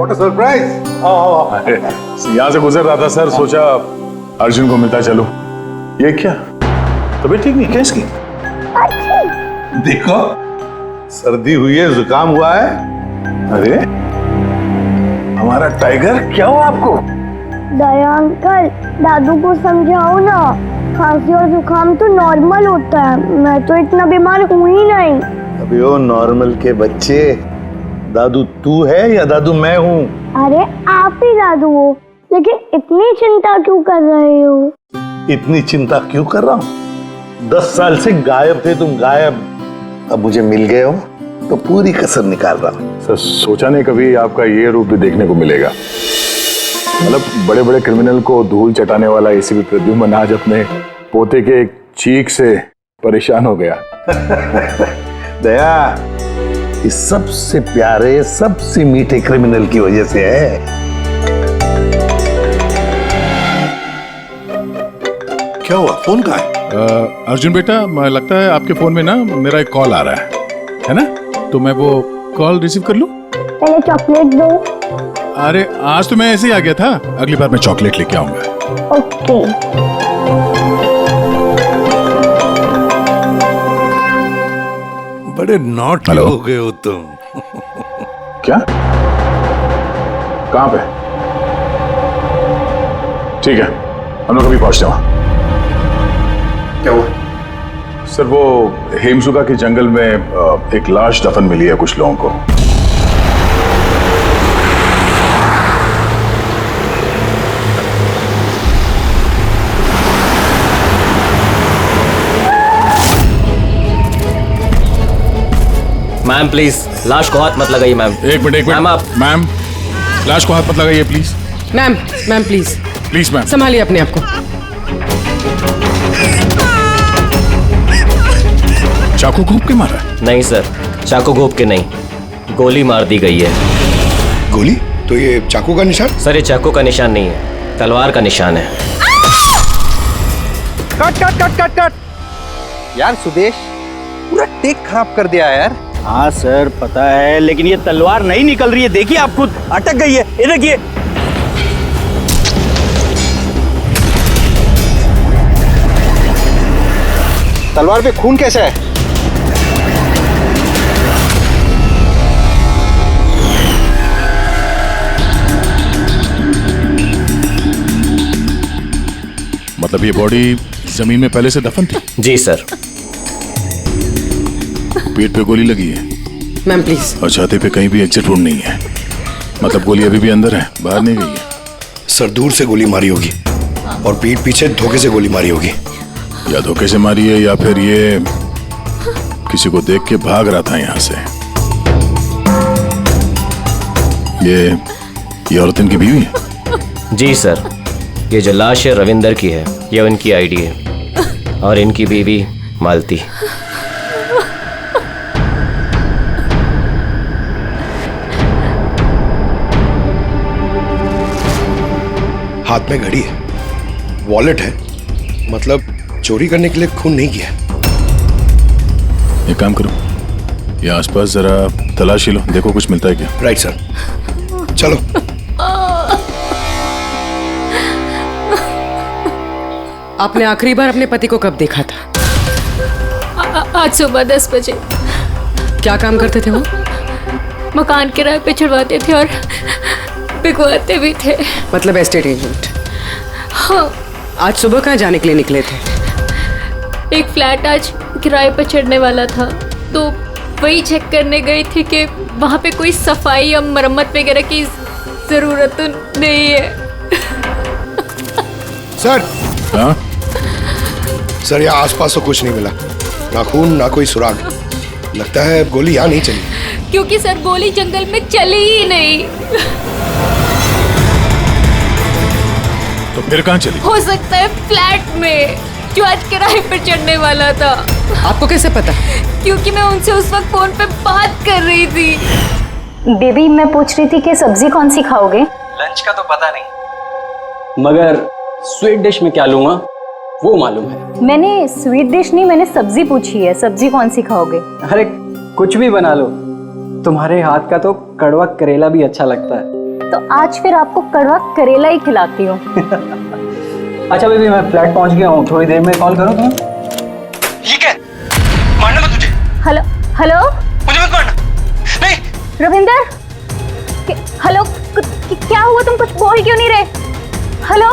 What a surprise. आओ। यहाँ से गुजर रहा था सर, सोचा अर्जुन को मिलता चलो। ये क्या तबीयत ठीक नहीं क्या इसकी? देखो सर्दी हुई है, जुकाम हुआ है। अरे हमारा टाइगर, क्या हुआ आपको? दया अंकल, दादू को समझाओ ना, खांसी और जुकाम तो नॉर्मल होता है, मैं तो इतना बीमार हूँ ही नहीं। अबे ओ नॉर्मल के बच्चे, दादू तू है या दादू मैं हूँ? अरे आप ही दादू हो, लेकिन इतनी चिंता क्यों कर रहे हो? इतनी चिंता क्यों कर रहा हूँ? 10 साल से गायब थे तुम, गायब। अब मुझे मिल गए हो तो पूरी कसर निकाल रहा हूँ। सर सोचा नहीं कभी आपका ये रूप भी देखने को मिलेगा। मतलब बड़े बड़े क्रिमिनल को धूल चटाने वाला एसीपी प्रद्युम्न आज अपने पोते के एक चीख से परेशान हो गया। दया, इस सबसे प्यारे सबसे मीठे क्रिमिनल की वजह से है। क्या हुआ, फोन कहाँ है? अर्जुन बेटा, लगता है आपके फोन में ना मेरा एक कॉल आ रहा है ना? तो मैं वो कॉल रिसीव कर लूं? पहले चॉकलेट दो। अरे आज तो मैं ऐसे ही आ गया था, अगली बार मैं चॉकलेट लेके आऊंगा। ओके। बड़े नॉट हो गए हो तुम। क्या? कहां पे? ठीक है, हम लोग अभी पहुंचते हैं वहां। क्या हुआ? सर वो हेमसुगा के जंगल में एक लाश दफन मिली है कुछ लोगों को। मैम प्लीज लाश को हाथ मत लगाइए मैम। एक मिनट मैम आप। मैम लाश को हाथ मत लगाइए please. Ma'am please please ma'am संभालिए अपने आप को। चाकू घोंप के मारा? नहीं सर, चाकू घोंप के नहीं, गोली मार दी गई है। गोली? तो ये चाकू का निशान? सर ये चाकू का निशान नहीं है, तलवार का निशान है। Cut cut cut cut cut यार सुदेश, पूरा टेक खराब कर दिया यार। हाँ सर पता है, लेकिन ये तलवार नहीं निकल रही है, देखिए आप खुद अटक गई है, ये देखिए। तलवार पे खून कैसा है? मतलब ये बॉडी जमीन में पहले से दफन थी? जी सर। पेट पे गोली लगी है मैम प्लीज। और छाती पे कहीं भी एग्जिट वुंड नहीं है, मतलब गोली अभी भी अंदर है, बाहर नहीं गई है। सर दूर से गोली मारी होगी और पीठ पीछे धोखे से गोली मारी होगी। या धोखे से मारी है या फिर ये किसी को देख के भाग रहा था यहाँ से। ये औरत इनकी बीवी है? जी सर, ये जो लाश है रविंदर की है, ये उनकी आईडी है और इनकी बीवी मालती। हाथ में घड़ी है, वॉलेट है, मतलब चोरी करने के लिए खून नहीं किया। एक काम करो, ये आसपास जरा तलाशी लो, देखो कुछ मिलता है क्या। राइट सर, चलो। आपने आखिरी बार अपने पति को कब देखा था? आज सुबह 10 बजे। क्या काम करते थे वो? मकान किराए पे छुड़वाते थे और बिकवाते भी थे। मतलब एस्टेट एजेंट? हाँ। आज सुबह कहाँ जाने के लिए निकले थे? एक फ्लैट आज किराए पर चढ़ने वाला था, तो वही चेक करने गई थी कि वहाँ पे कोई सफाई या मरम्मत वगैरह की जरूरत तो नहीं है। सर। हाँ? सर यहाँ आसपास तो कुछ नहीं मिला, ना खून ना कोई सुराग, लगता है गोली यहाँ नहीं चली। क्योंकि सर गोली जंगल में चली ही नहीं। तो फिर कहाँ चली? हो सकता है फ्लैट में, जो आज किराए पर चढ़ने वाला था। आपको कैसे पता? क्योंकि मैं उनसे उस वक्त फोन पे बात कर रही थी। बेबी मैं पूछ रही थी कि सब्जी कौन सी खाओगे? लंच का तो पता नहीं, मगर स्वीट डिश में क्या लूंगा वो मालूम है। मैंने स्वीट डिश नहीं, मैंने सब्जी पूछी है, सब्जी कौन सी खाओगे? अरे कुछ भी बना लो, तुम्हारे हाथ का तो कड़वा करेला भी अच्छा लगता है। तो आज फिर आपको कड़वा करेला ही खिलाती हूँ। अच्छा बेबी, मैं फ्लैट पहुंच गया हूँ, थोड़ी देर में कॉल करूँ तुम्हें? ये क्या? मारना मत मुझे। हेलो हेलो, मुझे मत मारना। नहीं। रविंदर, हेलो, क्या हुआ? तुम कुछ बोल क्यों नहीं रहे? हेलो।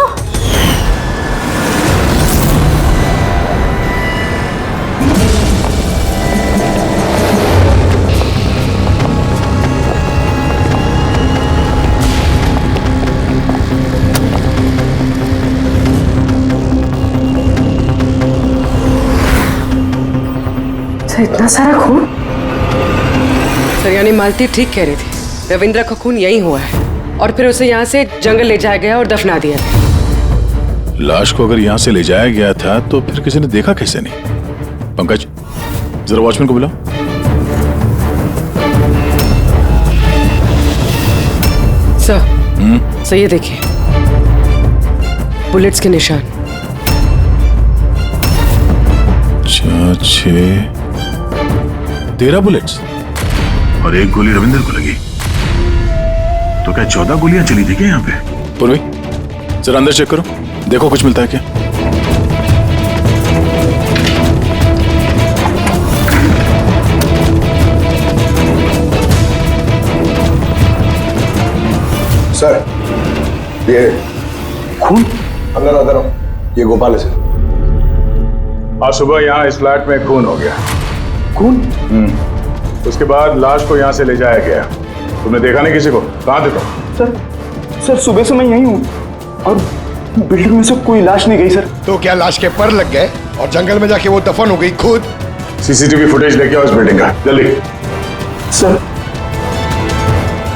इतना सारा खून? सर यानी मालती ठीक कह रही थी, रविंद्र का खून यही हुआ है और फिर उसे यहाँ से जंगल ले जाया गया और दफना दिया गया। लाश को अगर यहाँ से ले जाया गया था तो फिर किसी ने देखा कैसे नहीं? पंकज, जरा वॉचमैन को बुलाओ। सर ये देखिए, बुलेट्स के निशान। 13 बुलेट्स और एक गोली रविंदर को लगी। तो क्या 14 गोलियां चली थी क्या यहाँ पे? पूर्वी, जरा अंदर चेक करो, देखो कुछ मिलता है क्या। सर, ये खून अंदर आता रहो। ये गोपाल है सर। आज सुबह यहाँ इस फ्लैट में खून हो गया। खून? उसके बाद लाश को यहाँ से ले जाया गया। तुमने देखा नहीं किसी को? कहाँ थे तुम? सर सुबह से मैं यहीं हूँ और बिल्डिंग में से कोई लाश नहीं गई सर। तो क्या लाश के पर लग गए और जंगल में जाके वो दफन हो गई खुद? सीसीटीवी फुटेज लेके आओ इस बिल्डिंग का, जल्दी। सर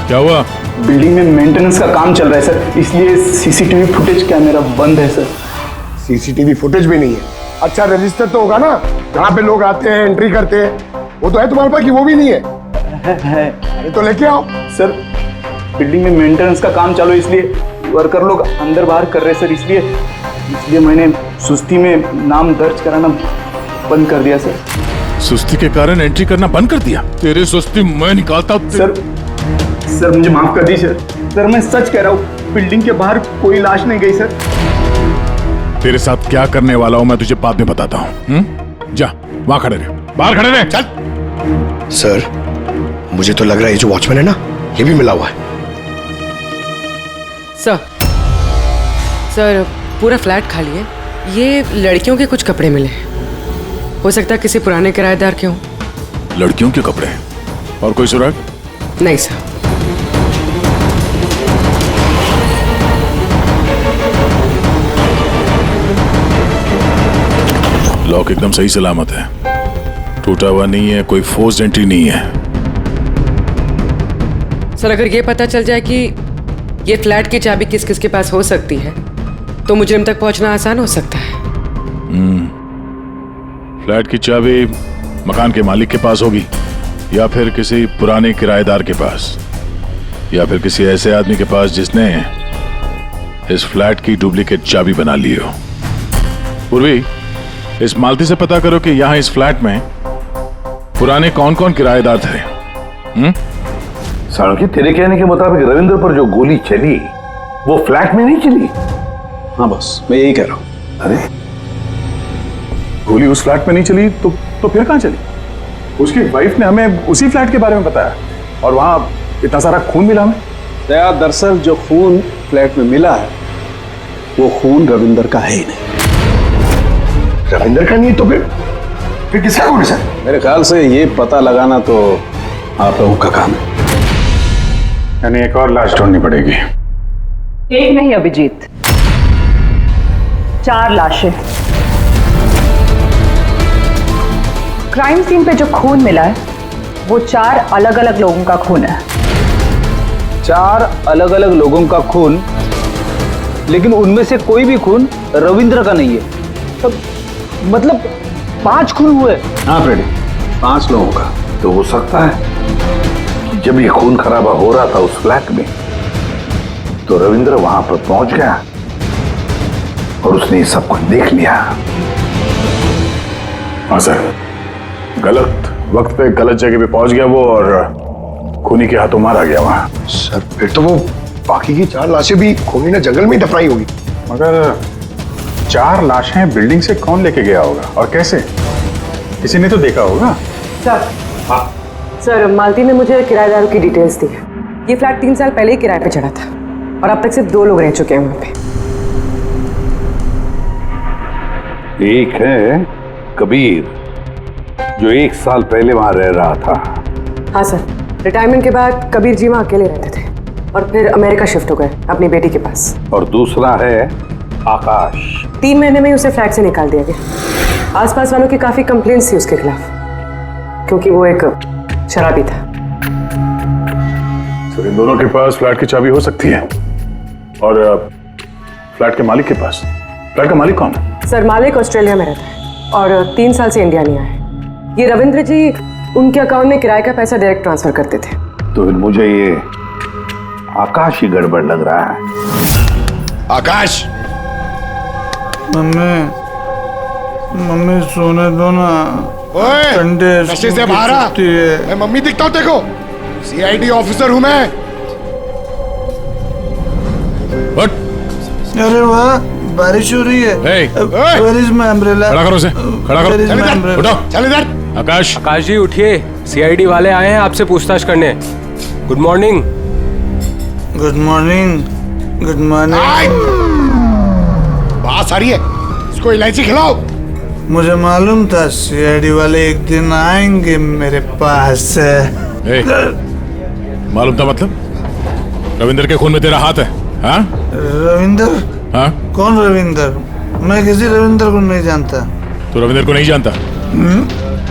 क्या हुआ? बिल्डिंग में मेंटेनेंस का काम चल रहा है सर, इसलिए सीसीटीवी फुटेज कैमरा बंद है सर। सीसीटीवी फुटेज भी नहीं है। अच्छा रजिस्टर तो होगा ना, जहाँ पे लोग आते हैं एंट्री करते हैं, वो तो है तुम्हारे पास कि वो भी नहीं है? अरे तो लेके आओ। सर बिल्डिंग में मेंटेनेंस का काम चालू है, इसलिए वर्कर लोग अंदर बाहर कर रहे हैं सर, इसलिए मैंने सुस्ती में नाम दर्ज कराना बंद कर दिया सर। सुस्ती के कारण एंट्री करना बंद कर दिया? तेरे सुस्ती मैं निकालता हूँ। सर मुझे माफ कर दीजिए सर, मैं सच कह रहा हूँ, बिल्डिंग के बाहर कोई लाश नहीं गई सर। तेरे साथ क्या करने वाला हूं मैं तुझे बाद में बताता हूँ। जा वहां खड़े रहे, बाहर खड़े रहे। चल। सर मुझे तो लग रहा है ये जो वॉचमैन है ना, ये भी मिला हुआ है। सर पूरा फ्लैट खाली है, ये लड़कियों के कुछ कपड़े मिले हैं, हो सकता है किसी पुराने किराएदार के हों। लड़कियों के कपड़े? और कोई सुराग? नहीं सर। लॉक एकदम सही सलामत है, टूटा हुआ नहीं है, कोई फोर्स्ड एंट्री नहीं है। सर अगर ये पता चल जाए कि ये फ्लैट की चाबी किस किस के पास हो सकती है तो मुजरिम तक पहुंचना आसान हो सकता है। फ्लैट की चाबी मकान के मालिक के पास होगी, या फिर किसी पुराने किराएदार के पास, या फिर किसी ऐसे आदमी के पास जिसने इस फ्लैट की डुप्लीकेट चाबी बना ली हो। पूर्वी, इस मालती से पता करो कि यहाँ इस फ्लैट में पुराने कौन कौन किराएदार थे। साळुंखे, तेरे कहने के मुताबिक रविंद्र पर जो गोली चली वो फ्लैट में नहीं चली? हाँ बॉस, मैं यही कह रहा हूँ। अरे गोली उस फ्लैट में नहीं चली तो फिर कहाँ चली? उसकी वाइफ ने हमें उसी फ्लैट के बारे में बताया और वहां इतना सारा खून मिला हमें। दरअसल जो खून फ्लैट में मिला है वो खून रविंदर का है ही नहीं। रविंदर का नहीं तो फिर किसका खून है सर? मेरे ख्याल से ये पता लगाना तो आप लोगों का काम है। यानी एक और लाश ढूंढनी पड़ेगी। एक नहीं अभिजीत, 4 लाशें। क्राइम सीन पे जो खून मिला है वो 4 अलग अलग लोगों का खून है। 4 अलग अलग लोगों का खून, लेकिन उनमें से कोई भी खून रविंद्र का नहीं है। तो मतलब 5 खून हुए। हाँ फ्रेडी, 5 लोगों का। तो हो सकता है कि जब ये खून खराबा हो रहा था उस फ्लैट में तो रविंद्र वहां पर पहुंच गया और उसने ये सब कुछ देख लिया। हाँ सर, गलत वक्त पे गलत जगह पे पहुंच गया वो और खूनी के हाथों मारा गया वहां। सर फिर तो वो बाकी की 4 लाशें भी खूनी ने जंगल में ही दफनाई होगी। मगर 4 लाशें बिल्डिंग से कौन लेके गया होगा और कैसे? किसी ने तो देखा होगा। सर, सर मालती ने मुझे किराएदारों की डिटेल्स दी है। ये फ्लैट 3 साल पहले ही किराए पे चढ़ा था और अब तक सिर्फ 2 लोग रह चुके हैं वहां पे। एक है कबीर, जो 1 साल पहले वहां रह रहा था। हाँ सर, रिटायरमेंट के बाद कबीर जी वहां अकेले रहते थे और फिर अमेरिका शिफ्ट हो गए अपनी बेटी के पास। और दूसरा है आकाश। 3 महीने में ही उसे फ्लैट से निकाल दिया गया। आसपास वालों की काफी कंप्लेंट्स थी उसके खिलाफ, क्योंकि वो एक शराबी था। तो इन दोनों के पास फ्लैट की चाबी हो सकती है और फ्लैट के मालिक के पास। फ्लैट का मालिक कौन है? सर, मालिक ऑस्ट्रेलिया में रहता है और 3 साल से इंडिया नहीं आया। ये रविंद्र जी उनके अकाउंट में किराए का पैसा डायरेक्ट ट्रांसफर करते थे। तो फिर मुझे ये आकाश ही गड़बड़ लग रहा है। आकाश, मम्मी सोने दो ना। ओए, नशे से बाहर आ। मैं मम्मी दिखता हूँ देखो, सीआईडी ऑफिसर हूँ मैं। अरे वाह, बारिश हो रही है। Where is my umbrella? खड़ा करो उसे, खड़ा करो। Where is my umbrella? उठो। चल इधर। आकाश जी उठिए, सीआईडी वाले आए हैं आपसे पूछताछ करने। Good morning. Good morning. Good morning. बात आ रही है, इसको इलायची खिलाओ। मुझे मालूम था सीआईडी वाले एक दिन आएंगे मेरे पास। मालूम था मतलब? रविंदर के खून में तेरा हाथ है? हाँ? रविंदर? हाँ? कौन रविंदर? मैं किसी रविंदर को नहीं जानता। तो रविंदर को नहीं जानता?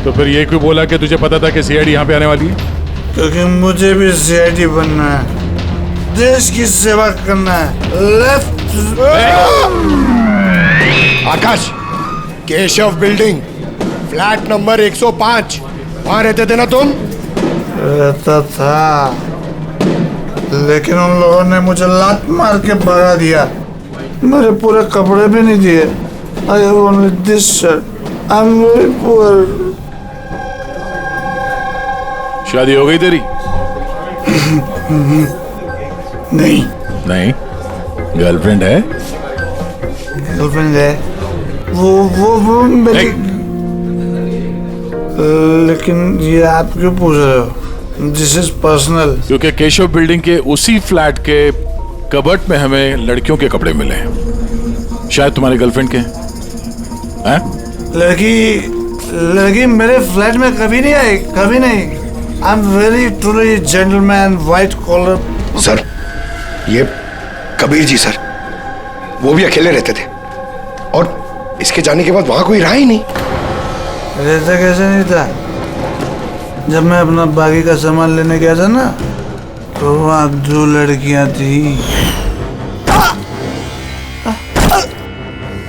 तो फिर ये क्यों बोला कि तुझे पता था कि सीआईडी यहाँ पे आने वाली है? क्योंकि मुझे भी सीआईडी बनना है, देश की सेवा करना है। लेफ्ट। आकाश, केशव बिल्डिंग, फ्लैट नंबर 105, वहां रहते थे ना तुम? रहता था, लेकिन उन लोगों ने मुझे लात मार के भगा दिया। मेरे पूरे कपड़े भी नहीं दिए। I have only this shirt. I'm very poor. शादी हो गई तेरी? नहीं। नहीं? गर्लफ्रेंड है? गर्लफ्रेंड है। वो मेरी। लेकिन ये आप क्यों पूछ रहे हो? This is personal. क्योंकि केशव बिल्डिंग के उसी फ्लैट के कबर्ड में हमें लड़कियों के कपड़े मिले हैं, शायद तुम्हारी गर्लफ्रेंड के हैं? लड़की मेरे फ्लैट में कभी नहीं आई, कभी नहीं। I am very truly gentleman, white collar. Sir, ये कबीर जी सर, वो भी अकेले रहते थे और इसके जाने के बाद वहां कोई रहा ही नहीं। रहता कैसे नहीं था? जब मैं अपना बाकी का सामान लेने गया था ना, तो वहाँ 2 लड़कियां थी।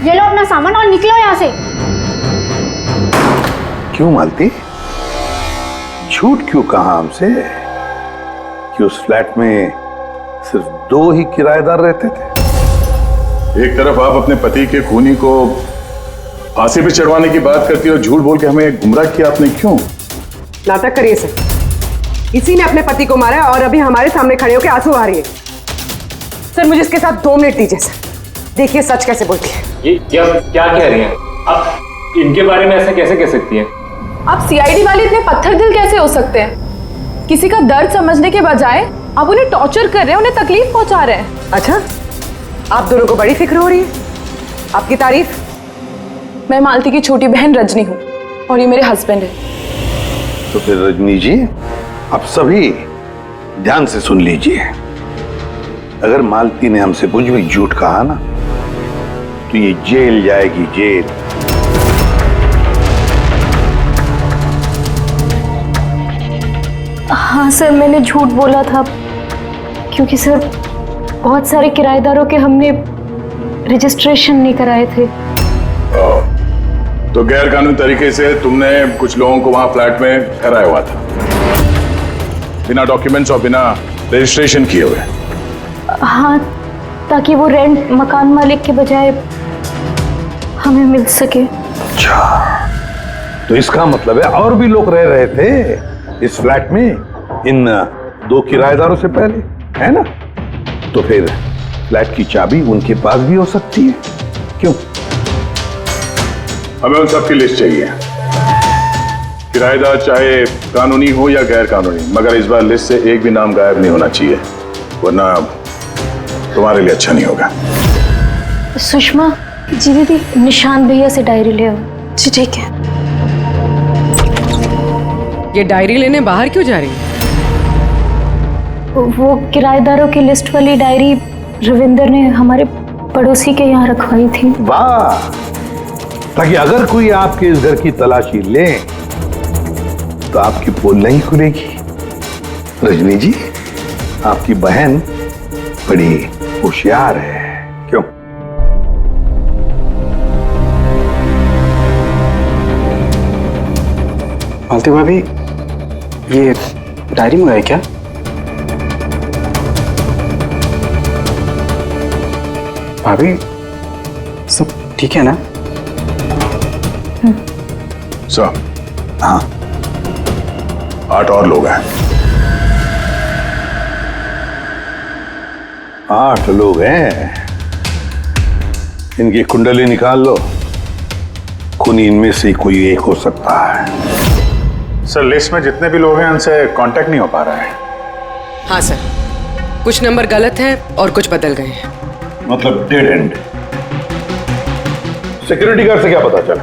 ये लो अपना सामान और निकलो यहाँ से। क्यों मालती? झूठ क्यों कहा हमसे कि उस फ्लैट में सिर्फ 2 ही किराएदार रहते थे? एक तरफ आप अपने पति के खूनी को फांसी पे चढ़वाने की बात करती हो, झूठ बोल के हमें गुमराह किया आपने, क्यों? नाटक करिए सर। इसी ने अपने पति को मारा है और अभी हमारे सामने खड़े होकर आंसू आ रही है। सर, मुझे इसके साथ 2 मिनट दीजिए सर, देखिए सच कैसे बोलती है। ये क्या कह रही हैं आप? इनके बारे में ऐसा कैसे कह सकती हैं? आप सीआईडी वाले इतने पत्थर दिल कैसे हो सकते हैं? किसी का दर्द समझने के बजाय आप उन्हें टॉर्चर कर रहे हैं, उन्हें तकलीफ पहुंचा रहे हैं। अच्छा, आप दोनों को बड़ी फिक्र हो रही है? आपकी तारीफ। मैं मालती की छोटी बहन रजनी हूँ और ये मेरे हस्बैंड है। तो फिर रजनी जी, आप सभी ध्यान से सुन लीजिए। अगर मालती ने हमसे कुछ भी झूठ कहा ना, तो ये जेल जाएगी, जेल। हाँ सर, मैंने झूठ बोला था क्योंकि सर बहुत सारे किराएदारों के हमने रजिस्ट्रेशन नहीं कराए थे। तो गैर कानूनी तरीके से तुमने कुछ लोगों को वहां फ्लैट में ठहराया हुआ था, बिना डॉक्यूमेंट्स और बिना रजिस्ट्रेशन किए हुए? हाँ, ताकि वो रेंट मकान मालिक के बजाय हमें मिल सके। अच्छा, तो इसका मतलब है और भी लोग रह रहे थे इस फ्लैट में इन 2 किराएदारों से पहले, है ना? तो फिर फ्लैट की चाबी उनके पास भी हो सकती है, क्यों? हमें उन सबकी लिस्ट चाहिए, किराएदार चाहे कानूनी हो या गैर कानूनी, मगर इस बार लिस्ट से एक भी नाम गायब नहीं होना चाहिए, वरना तुम्हारे लिए अच्छा नहीं होगा। सुषमा जी दीदी, निशांत भैया से डायरी ले आओ। जी ठीक है। ये डायरी लेने बाहर क्यों जा रही है? वो किराएदारों की लिस्ट वाली डायरी रविंदर ने हमारे पड़ोसी के यहाँ रखवाई थी। वाह, ताकि अगर कोई आपके इस घर की तलाशी ले तो आपकी पोल नहीं खुलेगी। रजनी जी, आपकी बहन बड़ी होशियार है, क्यों? मालती भाभी, ये डायरी मंगाई क्या? भाभी, सब ठीक है ना? सर, हाँ, 8 और लोग हैं। 8 लोग हैं। इनकी कुंडली निकाल लो, खूनी इनमें से कोई एक हो सकता है। सर, लिस्ट में जितने भी लोग हैं उनसे कांटेक्ट नहीं हो पा रहा है। हाँ सर, कुछ नंबर गलत हैं और कुछ बदल गए हैं। मतलब डेड एंड। सिक्योरिटी गार्ड से क्या पता चला?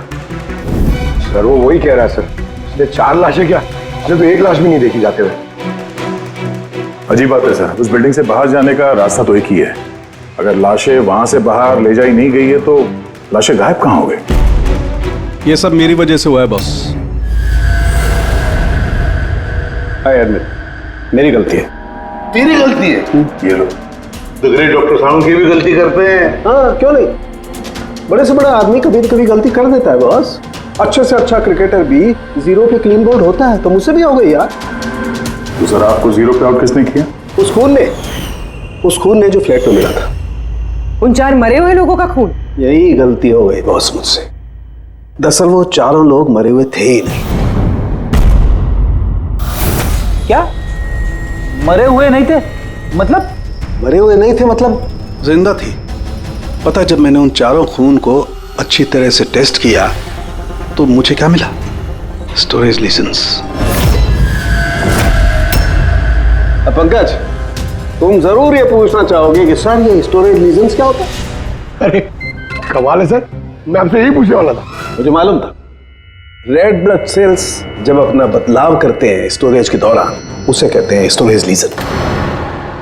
सर वो वही कह रहा है सर, इसलिए 4 लाशें क्या, इसलिए तो 1 लाश भी नहीं देखी जाते हुए। अजीब बात है सर, उस बिल्डिंग से बाहर जाने का रास्ता तो एक ही है। अगर लाशें वहां से बाहर ले जाई नहीं गई है तो लाशें गायब कहां हो गई? ये सब मेरी वजह से हुआ है बॉस। मेरी गलती है। तेरी गलती है? ये लो, तो ग्रेट डॉक्टर साहब की भी गलती करते हैं। हाँ, क्यों नहीं, बड़े से बड़ा आदमी कभी न कभी गलती कर देता है बॉस। अच्छे से अच्छा क्रिकेटर भी 0 पे क्लीन बोल्ड होता है, तो मुझसे भी हो गई यार। तो सर, आपको 0 पे आउट किसने किया? उस खून ने जो फ्लैट में मिला था। उन 4 मरे हुए लोगों का खून? यही गलती हो गई बॉस मुझसे। दरअसल वो 4 लोग मरे हुए थे ही नहीं। क्या मरे हुए नहीं थे? मतलब मरे हुए नहीं थे मतलब जिंदा थी। पता, जब मैंने उन 4 खून को अच्छी तरह से टेस्ट किया तो मुझे क्या मिला? स्टोरेज लीजेंस। पंकज, तुम जरूर ये पूछना चाहोगे कि सर ये स्टोरेज लीजेंस क्या होता है? अरे कमाल है सर, मैं आपसे यही पूछने वाला था। मुझे मालूम था। रेड ब्लड सेल्स जब अपना बदलाव करते हैं स्टोरेज के दौरान, उसे कहते हैं स्टोरेज लीजन।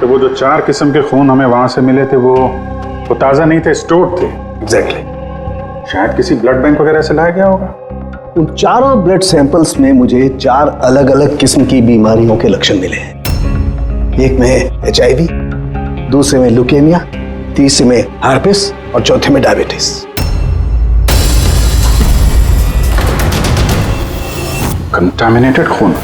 तो वो जो 4 किस्म के खून हमें वहां से मिले थे वो ताजा नहीं थे, स्टोर्ड थे। एग्जैक्टली। शायद किसी ब्लड बैंक वगैरह से लाया गया होगा। उन 4 ब्लड सैंपल्स में मुझे 4 अलग अलग किस्म की बीमारियों के लक्षण मिले हैं। एक में HIV, दूसरे में ल्यूकेमिया, तीसरे में हार्पिस और चौथे में डायबिटीज। कंटामिनेटेड खून,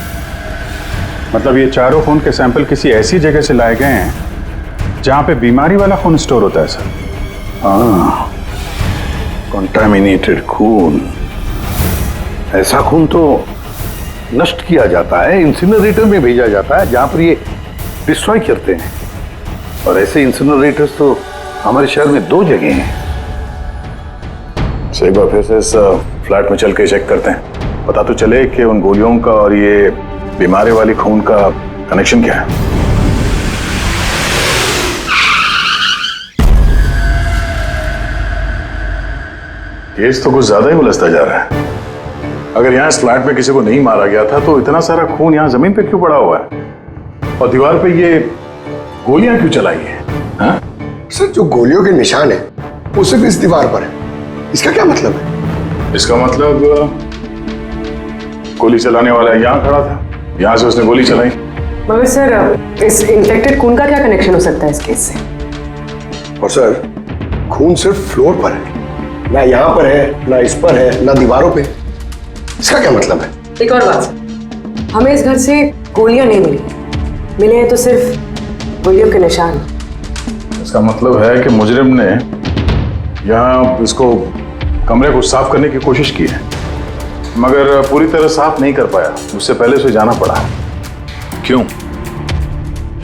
मतलब ये 4 खून के सैंपल किसी ऐसी जगह से लाए गए हैं जहां पे बीमारी वाला खून स्टोर होता है सर। हाँ, कंटामिनेटेड खून। ऐसा खून तो नष्ट किया जाता है, इंसिनरेटर में भेजा जाता है जहां पर ये डिस्ट्रॉय करते हैं। और ऐसे इंसिनरेटर्स तो हमारे शहर में 2 जगह हैं। एक बार फिर से इस फ्लैट में चल के चेक करते हैं, पता तो चले कि उन गोलियों का और ये बीमारी वाली खून का कनेक्शन क्या है। केस तो कुछ ज्यादा ही उलझता जा रहा है। अगर यहाँ इस फ्लैट में किसी को नहीं मारा गया था तो इतना सारा खून यहाँ जमीन पे क्यों पड़ा हुआ है? और दीवार पे ये गोलियां क्यों चलाई है? हाँ? सर, जो गोलियों के निशान है वो सिर्फ इस दीवार पर है। इसका क्या मतलब है? इसका मतलब गोली चलाने वाला यहाँ खड़ा था, यहाँ से उसने गोली चलाई। मगर सर, इस इंफेक्टेड खून का क्या कनेक्शन हो सकता है इस केस से? और सर, खून सिर्फ फ्लोर पर है, ना यहाँ पर है, ना इस पर है, ना दीवारों पे। इसका क्या मतलब है? एक और बात सर, हमें इस घर से गोलियां नहीं मिले हैं तो सिर्फ गोलियों के निशान। इसका मतलब है कि मुजरिम ने यहाँ इसको कमरे को साफ करने की कोशिश की है, मगर पूरी तरह साफ नहीं कर पाया, उससे पहले उसे जाना पड़ा। क्यों?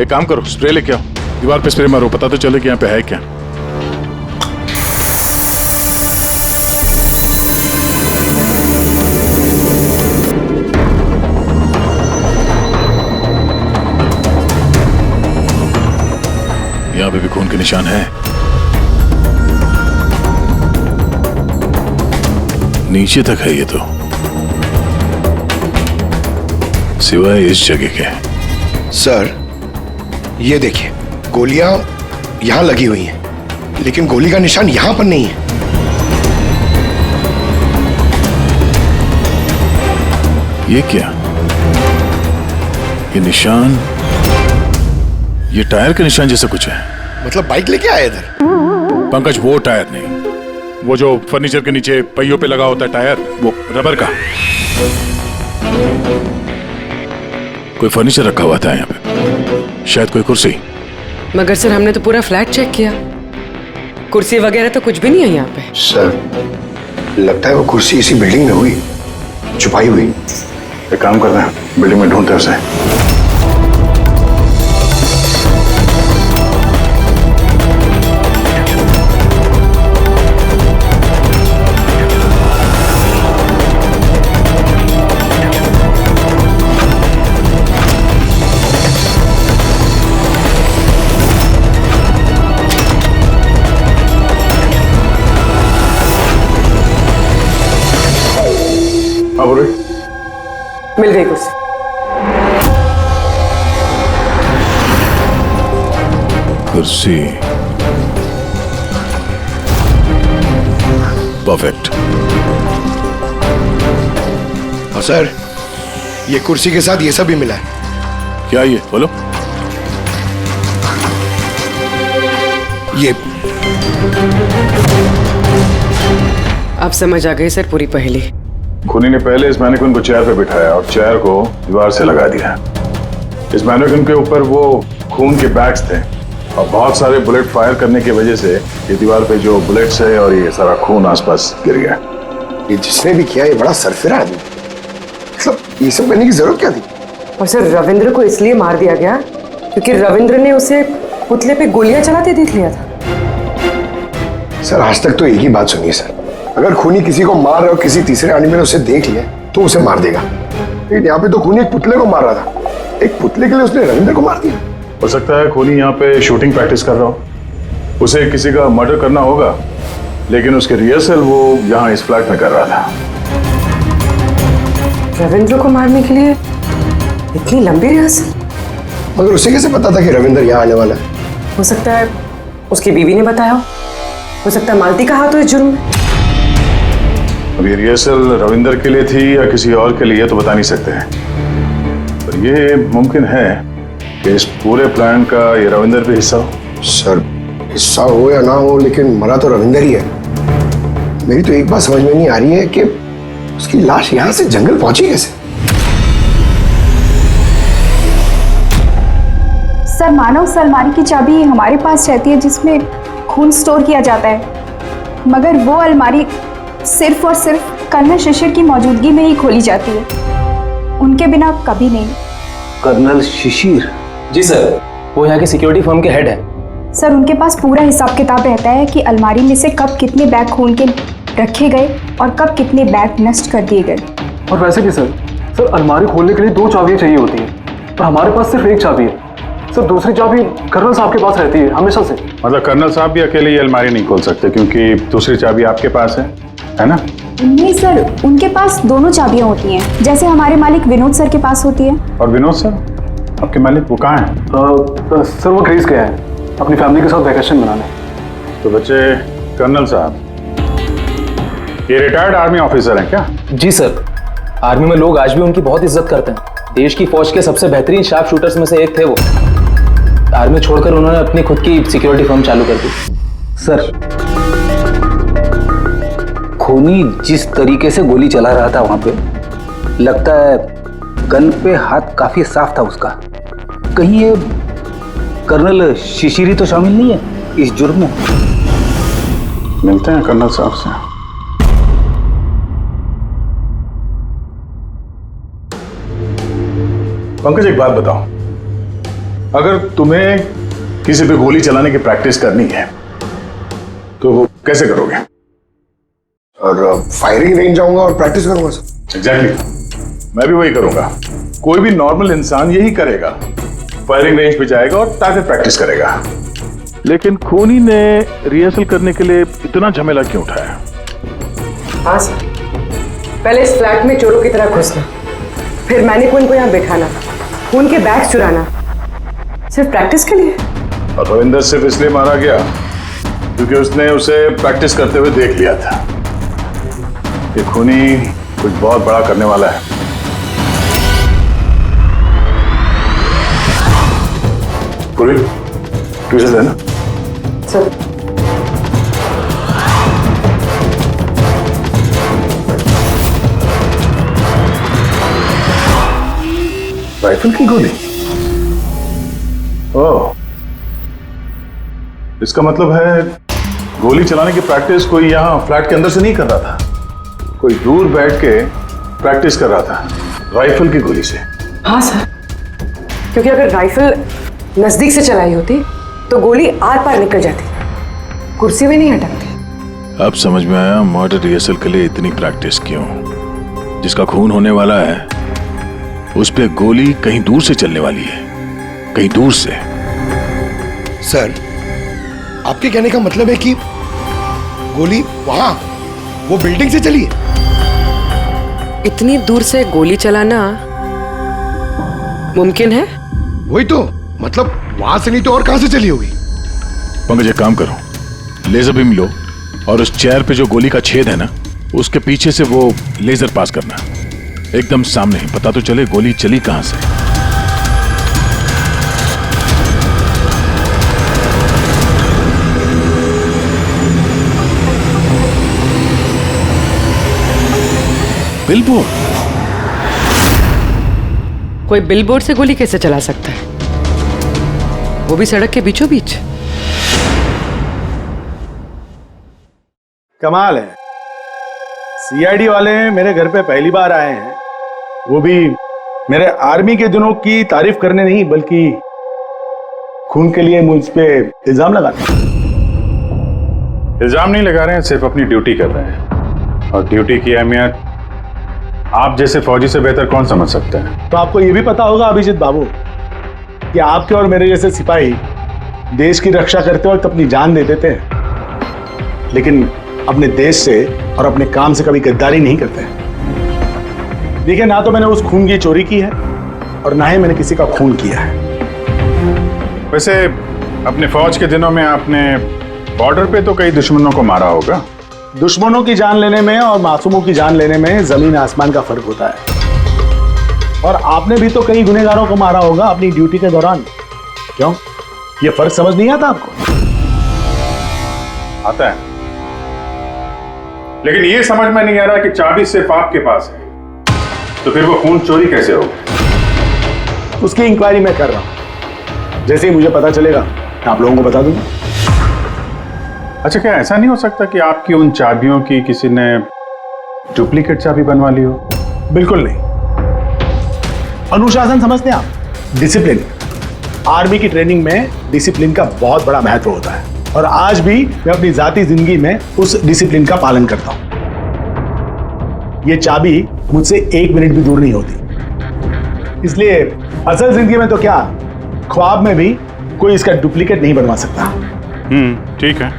एक काम करो, स्प्रे लेके आओ। दीवार पे स्प्रे मारो, पता तो चले कि यहाँ पे है क्या। यहाँ पे भी खून के निशान है। नीचे तक है ये तो, सिवाय इस जगह के। सर ये देखिए, गोलियां यहां लगी हुई हैं, लेकिन गोली का निशान यहां पर नहीं है। ये क्या? ये निशान, ये टायर के निशान जैसा कुछ है। मतलब बाइक लेके आए इधर? पंकज, वो टायर नहीं, वो जो फर्नीचर के नीचे पहियों पे लगा होता है टायर, वो रबर का। कोई फर्नीचर रखा हुआ था यहाँ पे, शायद कोई कुर्सी। मगर सर हमने तो पूरा फ्लैट चेक किया, कुर्सी वगैरह तो कुछ भी नहीं है यहाँ पे। सर लगता है वो कुर्सी इसी बिल्डिंग में हुई, छुपाई हुई। एक काम करते हैं, बिल्डिंग में ढूंढते हैं उसे। मिल गई कुर्सी। कुर्सी परफेक्ट। और सर ये कुर्सी के साथ ये सब भी मिला है। क्या ये बोलो? ये अब समझ आ गई सर पूरी पहेली। खूनी ने पहले इस मैनिक्विन को चेयर पे बिठाया और चेयर को दीवार से लगा दिया। इस मैनिक्विन के ऊपर वो खून के बैग्स थे और बहुत सारे बुलेट फायर करने की वजह से ये दीवार पे जो बुलेट्स है और ये सारा खून आसपास गिर गया। ये जिसने भी किया ये बड़ा सरफिरा आदमी, मतलब ये सब करने की जरूरत क्या थी? और सर रविंद्र को इसलिए मार दिया गया क्योंकि रविंद्र ने उसे पुतले पे गोलियां चलाते देख लिया था। सर आज तक तो एक ही बात सुनिए सर, अगर खूनी किसी को मार रहा हो, किसी तीसरे आदमी ने उसे देख लिया तो उसे मार देगा, लेकिन यहाँ पे तो खूनी एक पुतले को मार रहा था, एक पुतले के लिए उसने रविंद्र को मार दिया। हो सकता है खूनी यहाँ पे शूटिंग प्रैक्टिस कर रहा हो, उसे किसी का मर्डर करना होगा, लेकिन उसके रिहर्सल वो यहाँ इस फ्लैट में कर रहा था। रविंद्र को मारने के लिए इतनी लंबी रिहर्सल? मगर उसे कैसे पता था कि रविंद्र यहाँ आने वाला है? हो सकता है उसकी बीवी ने बताया हो सकता है मालती का हाथ हो इस जुर्म में। अब ये रिहर्सल रविंद्र के लिए थी या किसी और के लिए तो बता नहीं सकते हैं, पर ये मुमकिन है कि इस पूरे प्लान का ये रविंद्र भी हिस्सा हो। सर हिस्सा हो या ना हो, लेकिन मरा तो रविंद्र ही है। मेरी तो एक बात समझ में नहीं आ रही है कि उसकी लाश यहाँ से जंगल पहुंची कैसे? सर मानो उस अलमारी की चाबी हमारे पास रहती है जिसमें खून स्टोर किया जाता है, मगर वो अलमारी सिर्फ और सिर्फ कर्नल शिशिर की मौजूदगी में ही खोली जाती है, उनके बिना कभी नहीं। कर्नल शिशिर? जी सर, वो यहाँ के सिक्योरिटी फर्म के हेड है। सर उनके पास पूरा हिसाब किताब रहता है कि अलमारी में से कब कितने बैग खून के रखे गए और कब कितने बैग नष्ट कर दिए गए। और वैसे भी सर अलमारी खोलने के लिए 2 चाबियां चाहिए होती हैं, पर हमारे पास सिर्फ 1 चाबी है। सर दूसरी चाबी कर्नल साहब के पास रहती है हमेशा से। मतलब कर्नल साहब भी अकेले ये अलमारी नहीं खोल सकते क्योंकि दूसरी चाबी आपके पास है ना? नहीं सर, उनके पास दोनों चाबियां होती हैं, जैसे हमारे मालिक विनोद सर के पास होती है। और विनोद सर आपके मालिक वो कहाँ हैं? सर वो ग्रीस गया है अपनी फैमिली के साथ वैकेशन मनाने। तो बच्चे, कर्नल साहब ये रिटायर्ड आर्मी ऑफिसर हैं क्या? जी सर, आर्मी में लोग आज भी उनकी बहुत इज्जत करते हैं। देश की फौज के सबसे बेहतरीन शार्प शूटर्स में से एक थे वो। आर्मी छोड़कर उन्होंने अपनी खुद की सिक्योरिटी फर्म चालू कर दी। सर खूनी जिस तरीके से गोली चला रहा था वहां पे, लगता है गन पे हाथ काफी साफ था उसका। कहीं ये कर्नल शिशिरी तो शामिल नहीं है इस जुर्म में? मिलते हैं कर्नल साहब से। पंकज एक बात बताओ, अगर तुम्हें किसी पे गोली चलाने की प्रैक्टिस करनी है तो वो कैसे करोगे? और फायरिंग रेंज जाऊंगा और प्रैक्टिस करूंगा सर। एग्जैक्टली, मैं भी वही करूंगा। कोई भी नॉर्मल इंसान यही करेगा, फायरिंग रेंज पे जाएगा और ताकत प्रैक्टिस करेगा। लेकिन खूनी ने रिहर्सल करने के लिए इतना झमेला क्यों उठाया? हाँ सर, पहले इस फ्लैट में चोरों की तरह घुसना, फिर मैनिक्विन को यहाँ बिठाना, खून के बैग चुराना, सिर्फ प्रैक्टिस के लिए। और रविंदर सिर्फ इसलिए मारा गया क्योंकि उसने उसे प्रैक्टिस करते हुए देख लिया था। ये खूनी कुछ बहुत बड़ा करने वाला है। पूरी ट्यूशन है ना सर? राइफल की गोली? ओह, इसका मतलब है गोली चलाने की प्रैक्टिस कोई यहाँ फ्लैट के अंदर से नहीं कर रहा था, कोई दूर बैठ के प्रैक्टिस कर रहा था राइफल की गोली से। हाँ सर, क्योंकि अगर राइफल नजदीक से चलाई होती तो गोली आर पार निकल जाती, कुर्सी में नहीं अटकती। अब समझ में आया मर्डर रिहर्सल के लिए इतनी प्रैक्टिस क्यों। जिसका खून होने वाला है उस पे गोली कहीं दूर से चलने वाली है, कहीं दूर से। सर, आपके कहने का मतलब है कि गोली वहां वो बिल्डिंग से चली है? इतनी दूर से गोली चलाना मुमकिन है? वही तो, मतलब वहां से नहीं तो और कहां से चली होगी? पंकज, एक काम करो, लेजर बीम लो और उस चेयर पे जो गोली का छेद है ना, उसके पीछे से वो लेजर पास करना, एकदम सामने, पता तो चले गोली चली कहां से। बिलबोर्ड? कोई बिलबोर्ड से गोली कैसे चला सकता है, वो भी सड़क के बीचों बीच? कमाल है, सीआईडी वाले मेरे घर पे पहली बार आए हैं, वो भी मेरे आर्मी के दिनों की तारीफ करने नहीं बल्कि खून के लिए मुझ पे इल्जाम लगाने। इल्जाम नहीं लगा रहे हैं, सिर्फ अपनी ड्यूटी कर रहे हैं। और ड्यूटी की अहमियत आप जैसे फौजी से बेहतर कौन समझ सकता है? तो आपको ये भी पता होगा अभिजीत बाबू कि आपके और मेरे जैसे सिपाही देश की रक्षा करते वक्त अपनी जान दे देते हैं, लेकिन अपने देश से और अपने काम से कभी गद्दारी नहीं करते हैं। देखिए, ना तो मैंने उस खून की चोरी की है और ना ही मैंने किसी का खून किया है। वैसे अपने फौज के दिनों में आपने बॉर्डर पे तो कई दुश्मनों को मारा होगा। दुश्मनों की जान लेने में और मासूमों की जान लेने में जमीन आसमान का फर्क होता है। और आपने भी तो कई गुनहगारों को मारा होगा अपनी ड्यूटी के दौरान। क्यों, ये फर्क समझ नहीं आता आपको? आता है, लेकिन ये समझ में नहीं आ रहा कि चाबी सिर्फ आपके पास है, तो फिर वो खून चोरी कैसे हो? उसकी इंक्वायरी मैं कर रहा हूं, जैसे ही मुझे पता चलेगा मैं आप लोगों को बता दूंगा। अच्छा, क्या ऐसा नहीं हो सकता कि आपकी उन चाबियों की किसी ने डुप्लीकेट चाबी बनवा ली हो? बिल्कुल नहीं। अनुशासन समझते हैं आप? डिसिप्लिन। आर्मी की ट्रेनिंग में डिसिप्लिन का बहुत बड़ा महत्व होता है और आज भी मैं अपनी जाती जिंदगी में उस डिसिप्लिन का पालन करता हूं। ये चाबी मुझसे 1 मिनट भी दूर नहीं होती, इसलिए असल जिंदगी में तो क्या, ख्वाब में भी कोई इसका डुप्लीकेट नहीं बनवा सकता। ठीक है,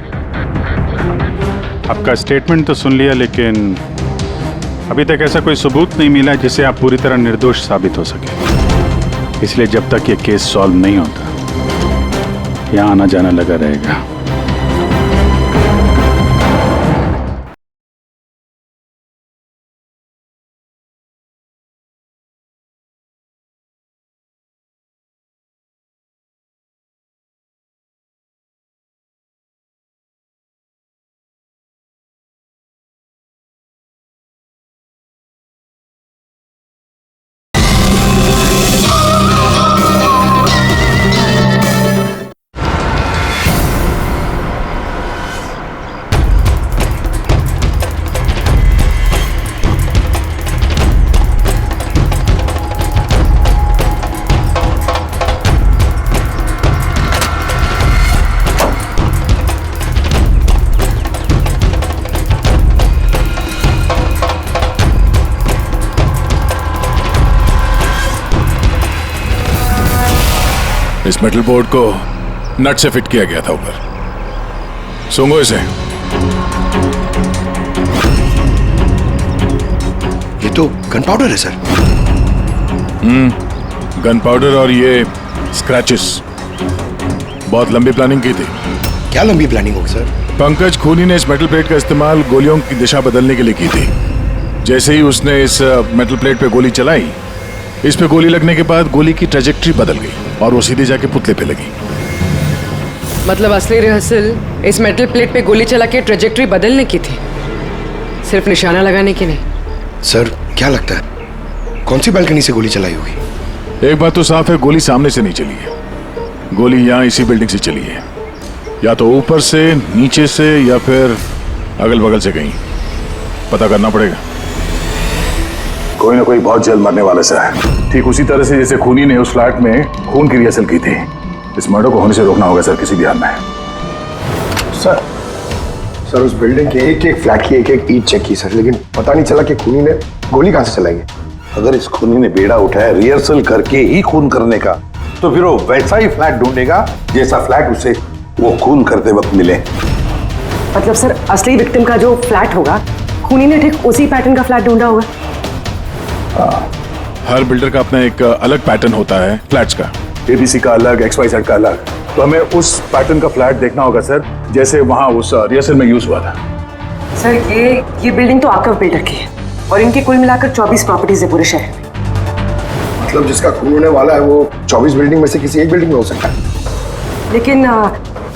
आपका स्टेटमेंट तो सुन लिया, लेकिन अभी तक ऐसा कोई सबूत नहीं मिला जिससे आप पूरी तरह निर्दोष साबित हो सके। इसलिए जब तक ये केस सॉल्व नहीं होता, यहाँ आना जाना लगा रहेगा। इस मेटल बोर्ड को नट से फिट किया गया था ऊपर। सूंघो इसे। ये तो गन पाउडर है सर। गन पाउडर और ये स्क्रैचेस। बहुत लंबी प्लानिंग की थी। क्या लंबी प्लानिंग होगी सर? पंकज खूनी ने इस मेटल प्लेट का इस्तेमाल गोलियों की दिशा बदलने के लिए की थी। जैसे ही उसने इस मेटल प्लेट पे गोली चलाई, इस पे गोली लगने के बाद गोली की ट्रेजेक्टरी बदल गई और वो सीधे जाके पुतले पे लगी। मतलब असली रिहर्सल इस मेटल प्लेट पे गोली चला के ट्रेजेक्टरी बदलने की थी, सिर्फ निशाना लगाने की नहीं। सर क्या लगता है कौन सी बालकनी से गोली चलाई होगी? एक बात तो साफ है, गोली सामने से नहीं चली है। गोली यहाँ इसी बिल्डिंग से चली है, या तो ऊपर से, नीचे से, या फिर अगल बगल से कहीं। पता करना पड़ेगा। कोई ना कोई बहुत जल्द मरने वाला सा है, ठीक उसी तरह से जैसे खूनी ने उस फ्लैट में खून की रिहर्सल की थी। इस मर्डर को होने से रोकना होगा सर, किसी भी हाल में। सर उस बिल्डिंग के एक एक फ्लैट की एक एक ईंट चेक की सर, लेकिन पता नहीं चला कि खूनी ने गोली कहां से चलाई है। अगर इस खूनी ने बेड़ा उठाया रिहर्सल करके ही खून करने का, तो फिर वो वैसा ही फ्लैट ढूंढेगा जैसा फ्लैट उसे वो खून करते वक्त मिले। मतलब सर असली विक्टिम का जो फ्लैट होगा, खूनी ने ठीक उसी पैटर्न का फ्लैट ढूंढा होगा। हर बिल्डर का अपना एक अलग पैटर्न होता है फ्लैट्स का। एबीसी का अलग, XYZ का अलग। तो हमें उस पैटर्न का फ्लैट देखना होगा सर, जैसे वहां उस रिहर्सल में यूज हुआ था। सर ये बिल्डिंग तो आकव बिल्डर की है और इनकी कुल मिलाकर 24 प्रॉपर्टीज है पूरे शहर में। मतलब जिसका खून होने वाला है वो 24 बिल्डिंग में से किसी एक बिल्डिंग में हो सकता है। लेकिन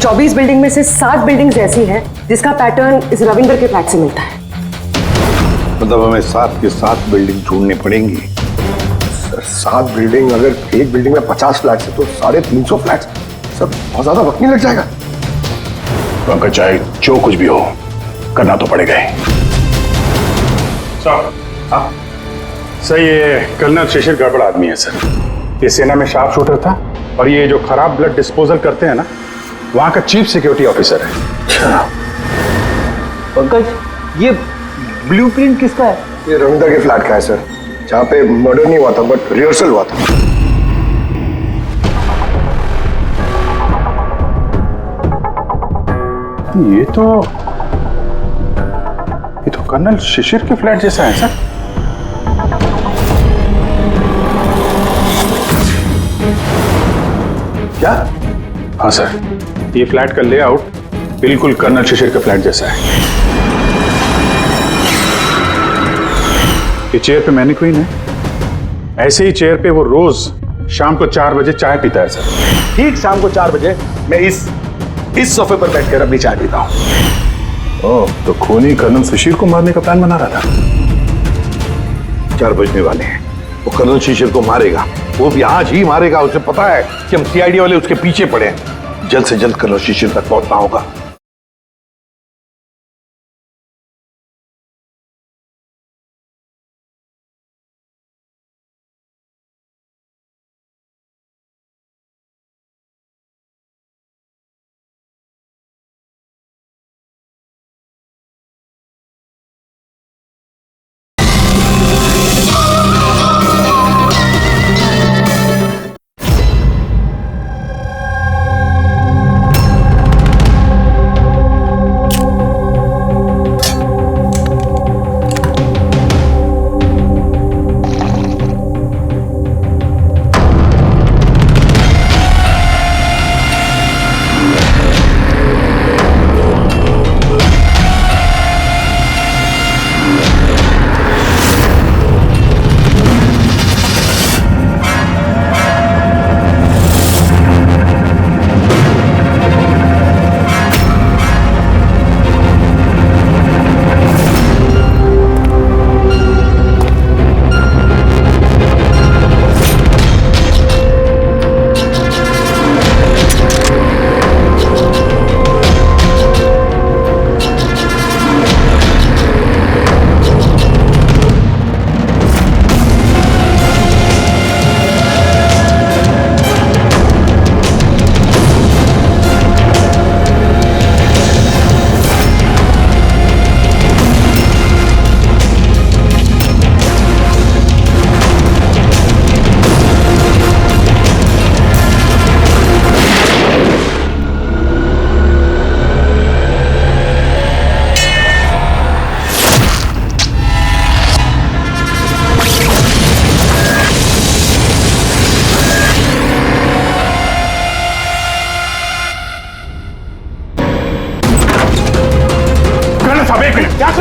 24 बिल्डिंग में से 7 बिल्डिंग्स ऐसी हैं जिसका पैटर्न इस रविंदर के फ्लैट से मिलता है। मतलब हमें 7 के 7 बिल्डिंग ढूंढनी पड़ेंगी। सर 7 बिल्डिंग, अगर एक बिल्डिंग में 50 फ्लैट्स है तो 350 फ्लैट्स। सर बहुत ज्यादा वक्त नहीं लग जाएगा? पंकज चाहे जो कुछ भी हो, करना तो पड़ेगा ही। सर ये कर्नल शिशिर गड़बड़ आदमी है सर। ये सेना में शार्प शूटर था और ये जो खराब ब्लड डिस्पोजल करते हैं ना, वहां का चीफ सिक्योरिटी ऑफिसर है। पंकज ये ब्लूप्रिंट किसका है? ये रविंदर के फ्लैट का है सर, जहाँ पे मर्डर नहीं हुआ था बट रिहर्सल हुआ था। ये तो कर्नल शिशिर के फ्लैट जैसा है सर। क्या? हाँ सर, ये फ्लैट का लेआउट बिल्कुल कर्नल शिशिर के फ्लैट जैसा है। ये चेयर पे मैनिक्वीन है, ऐसे ही चेयर पे वो रोज शाम को 4 बजे चाय पीता है सर। ठीक शाम को 4 बजे मैं इस सोफे पर बैठकर अपनी चाय पीता हूँ। ओह, तो खूनी कर्नल शिशिर को मारने का प्लान बना रहा था। 4 बजने वाले हैं, वो कर्नल शिशिर को मारेगा, वो भी आज ही मारेगा। उसे पता है कि हम CID वाले उसके पीछे पड़े हैं। जल्द से जल्द कर्नल शिशिर तक पहुंचना होगा।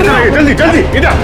जल्दी जल्दी इधर।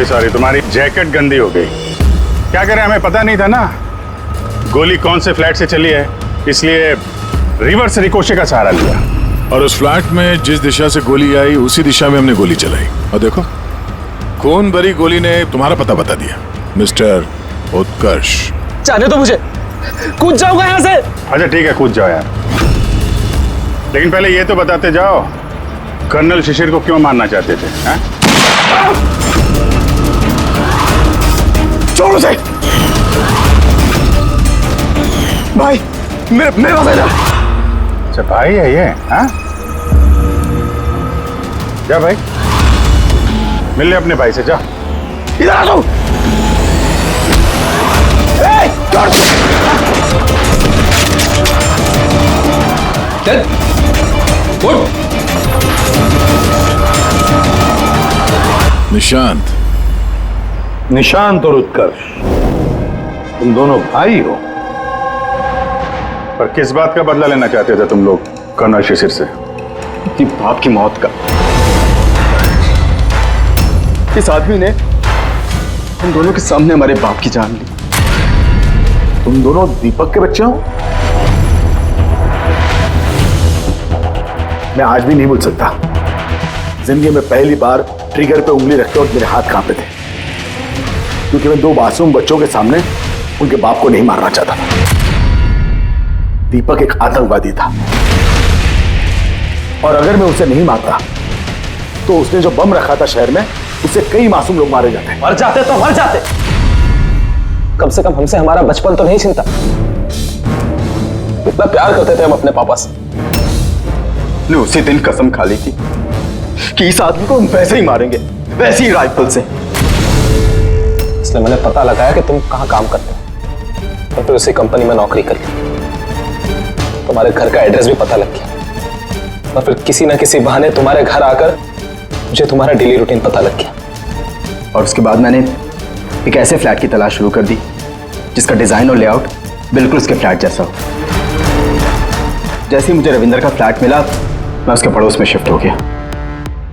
सॉरी तुम्हारी जैकेट गंदी हो गई। क्या करें, हमें पता नहीं था ना गोली कौन से फ्लैट से चली है, इसलिए रिवर्स रिकोशे का सहारा लिया। और उस फ्लैट में जिस दिशा से गोली आई उसी दिशा में हमने गोली चलाई और देखो खून भरी गोली ने तुम्हारा पता बता दिया, मिस्टर उत्कर्ष। जाने तो मुझे, कूद जाऊंगा यहाँ से। अच्छा ठीक है, कूद जाओ यार, लेकिन पहले ये तो बताते जाओ कर्नल शिशिर को क्यों मारना चाहते थे? हैं? छोड़ो उसे भाई, मेरे पास आ जा। अच्छा भाई है ये? हाँ जा भाई, मिल ले अपने भाई से, जा। इधर आ जाओ। चल उठ। निशांत निशांत और उत्कर्ष, तुम दोनों भाई हो। पर किस बात का बदला लेना चाहते थे तुम लोग कर्नल शिशिर से? अपनी बाप की मौत का। इस आदमी ने हम दोनों के सामने हमारे बाप की जान ली। तुम दोनों दीपक के बच्चे हो? मैं आज भी नहीं भूल सकता, जिंदगी में पहली बार ट्रिगर पे उंगली रखते वक्त मेरे हाथ कांपे थे, क्योंकि मैं दो मासूम बच्चों के सामने उनके बाप को नहीं मारना चाहता था। दीपक एक आतंकवादी था और अगर मैं उसे नहीं मारता तो उसने जो बम रखा था शहर में, उससे कई मासूम लोग मारे जाते। मर जाते तो मर जाते, कम से कम हमसे हमारा बचपन तो नहीं छिनता। इतना प्यार करते थे हम अपने पापा से। ने उसी दिन कसम खा ली थी कि इस आदमी को हम वैसे ही मारेंगे, वैसे ही राइफल से। इसलिए मैंने पता लगाया कि तुम कहाँ काम करते हो और फिर उसी कंपनी में नौकरी कर ली। तुम्हारे घर का एड्रेस भी पता लग गया और फिर किसी ना किसी बहाने तुम्हारे घर आकर मुझे तुम्हारा डेली रूटीन पता लग गया। और उसके बाद मैंने एक ऐसे फ्लैट की तलाश शुरू कर दी जिसका डिजाइन और लेआउट बिल्कुल उसके फ्लैट जैसा हो। जैसे ही मुझे रविंदर का फ्लैट मिला, मैं उसके पड़ोस में शिफ्ट हो गया।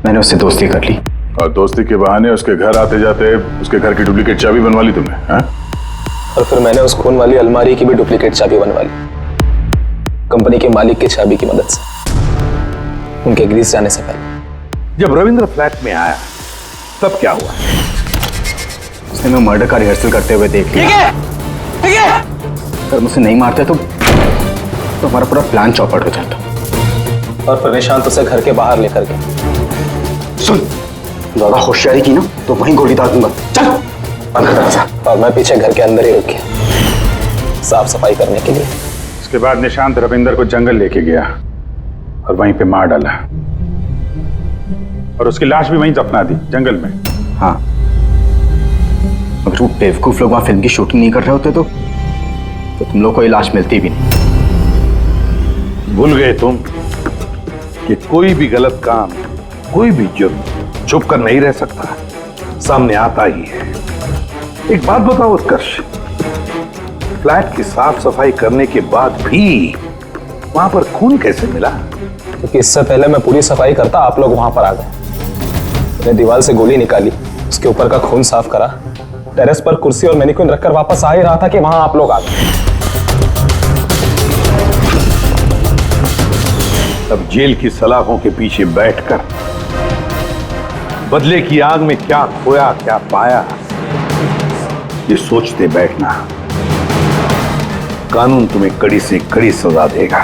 मैंने उससे दोस्ती कर ली और दोस्ती के बहाने उसके घर आते जाते उसके घर की डुप्लीकेट चाबी बनवा ली तुमने? हाँ? और फिर मैंने उस खून वाली अलमारी की भी डुप्लीकेट चाबी बनवा ली, कंपनी के मालिक की चाबी की मदद से, उनके ग्रीस जाने से पहले। जब रविंद्र फ्लैट में आया तब क्या हुआ? उसने मैं मर्डर का रिहर्सल करते हुए देख लिया। ठीक है। अगर मुझसे नहीं मारते तो हमारा पूरा प्लान चौपट हो जाता। और फिर निशांत उसे घर के बाहर लेकर गए। सुन, ज्यादा होशियारी की ना तो वहीं गोली दाग दूंगा। चल और मैं पीछे घर के अंदर ही रुक गया साफ सफाई करने के लिए। उसके बाद निशांत रविंदर को जंगल लेके गया और वहीं पे मार डाला और उसकी लाश भी वहीं दफना दी जंगल में। हाँ, अगर वो बेवकूफ लोग वहां फिल्म की शूटिंग नहीं कर रहे होते तो तुम लोग को ये लाश मिलती भी नहीं। भूल गए तुम कि कोई भी गलत काम, कोई भी जुर्म छुप कर नहीं रह सकता, सामने आता ही है। एक बात बताओ उत्कर्ष, फ्लैट की साफ सफाई करने के बाद भी वहां पर खून कैसे मिला? क्योंकि इससे पहले मैं पूरी सफाई करता आप लोग वहां पर आ गए। मैंने दीवार से गोली निकाली, उसके ऊपर का खून साफ करा, टेरेस पर कुर्सी और मैनिक्विन रखकर वापस आ ही रहा था कि वहां आप लोग आ गए। अब जेल की सलाखों के पीछे बैठकर बदले की आग में क्या खोया क्या पाया, ये सोचते बैठना, कानून तुम्हें कड़ी से कड़ी सजा देगा।